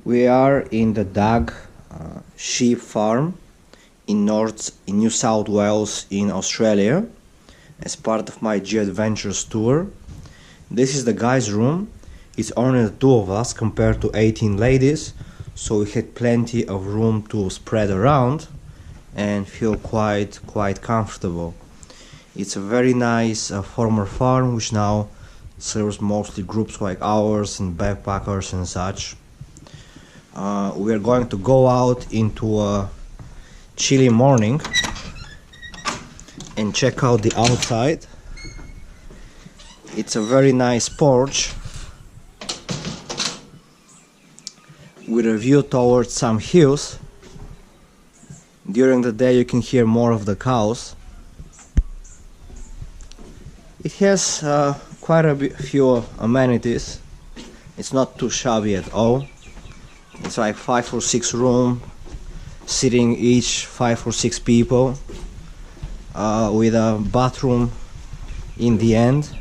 We are in the Dag sheep farm in New South Wales in Australia as part of my G-Adventures tour. This is the guys' room. It's only the two of us compared to 18 ladies, so we had plenty of room to spread around and feel quite comfortable. It's a very nice former farm which now serves mostly groups like ours and backpackers and such. We are going to go out into a chilly morning and check out the outside. It's a very nice porch with a view towards some hills. During the day you can hear more of the cows. It has quite a few amenities. It's not too shabby at all. It's like 5 or 6 rooms, sitting each 5 or 6 people, with a bathroom in the end.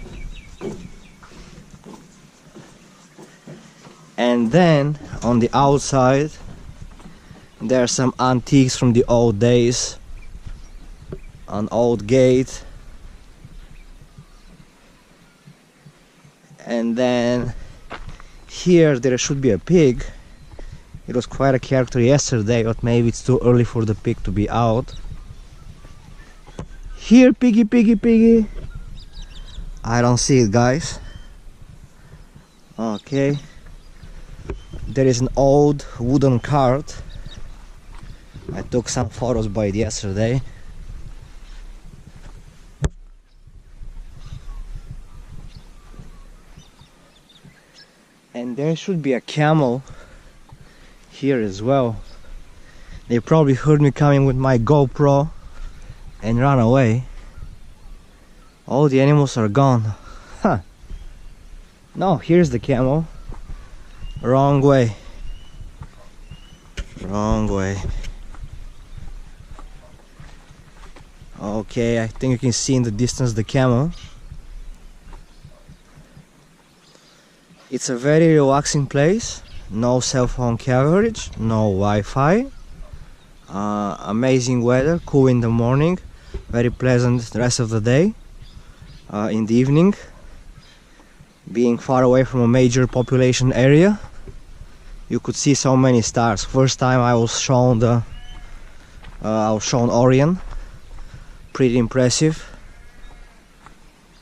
And then on the outside there are some antiques from the old days, an old gate, and then here there should be a pig. It was quite a character yesterday, but maybe it's too early for the pig to be out. Here, piggy, piggy, piggy. I don't see it, guys. Okay. There is an old wooden cart. I took some photos by it yesterday. And there should be a camel here as well. They probably heard me coming with my GoPro and ran away. All the animals are gone. Huh. No, here's the camel. Wrong way. Wrong way. Okay, I think you can see in the distance the camel. It's a very relaxing place. No cell phone coverage, no Wi-Fi. Amazing weather, cool in the morning, very pleasant the rest of the day. In the evening, being far away from a major population area, you could see so many stars. First time I was shown Orion. Pretty impressive.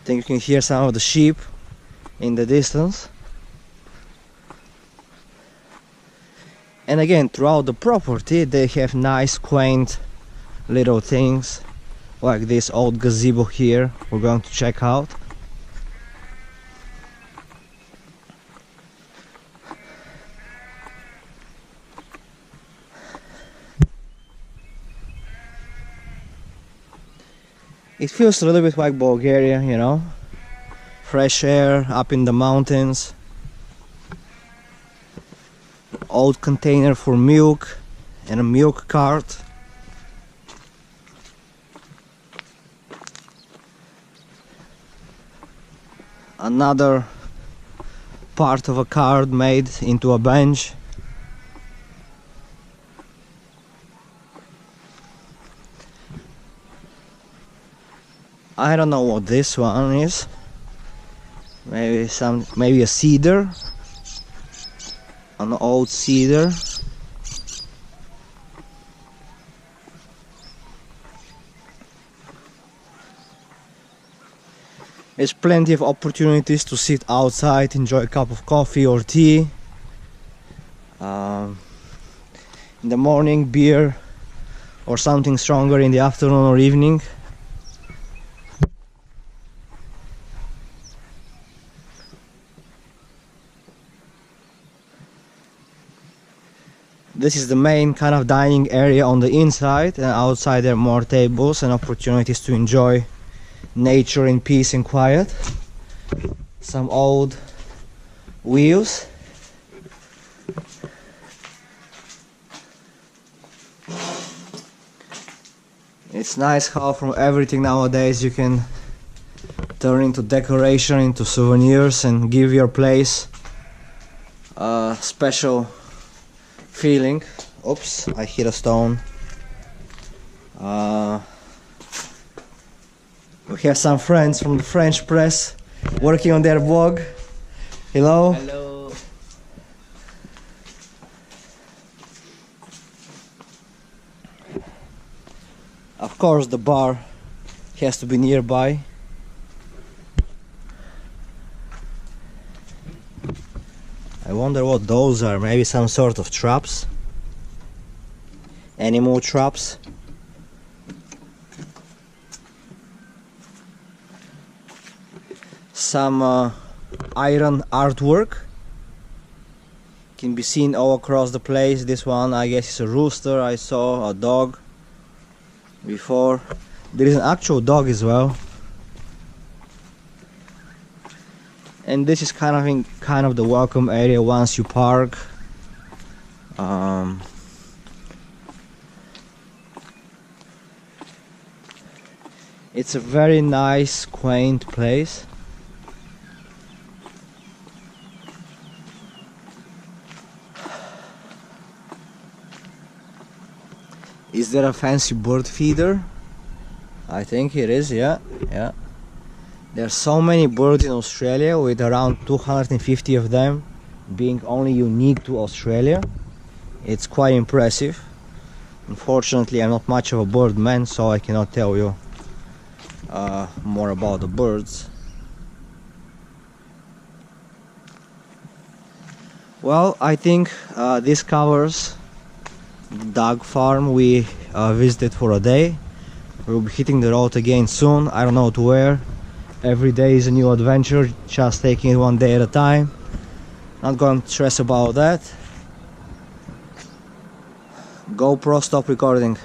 I think you can hear some of the sheep in the distance. And again, throughout the property they have nice quaint little things, like this old gazebo here we're going to check out. It feels a little bit like Bulgaria, you know, fresh air up in the mountains. Old container for milk and a milk cart. Another part of a cart made into a bench. I don't know what this one is. Maybe a cedar. An old cedar. There's plenty of opportunities to sit outside, enjoy a cup of coffee or tea. In the morning, beer or something stronger in the afternoon or evening. This is the main kind of dining area on the inside, and outside there are more tables and opportunities to enjoy nature in peace and quiet. Some old wheels. It's nice how from everything nowadays you can turn into decoration, into souvenirs, and give your place a special feeling. Oops, I hit a stone. We have some friends from the French press working on their blog. Hello. Hello. Of course, the bar has to be nearby. I wonder what those are. Maybe some sort of traps. Animal traps. Some iron artwork can be seen all across the place. This one, I guess, is a rooster. I saw a dog before. There is an actual dog as well. And this is kind of the welcome area once you park. It's a very nice, quaint place. Is there a fancy bird feeder? I think it is, yeah. There are so many birds in Australia, with around 250 of them being only unique to Australia. It's quite impressive. Unfortunately, I'm not much of a bird man, so I cannot tell you more about the birds. Well, I think this covers the dog farm we visited for a day. We'll be hitting the road again soon. I don't know to where. Every day is a new adventure, just taking it one day at a time. Not going to stress about that. GoPro, stop recording.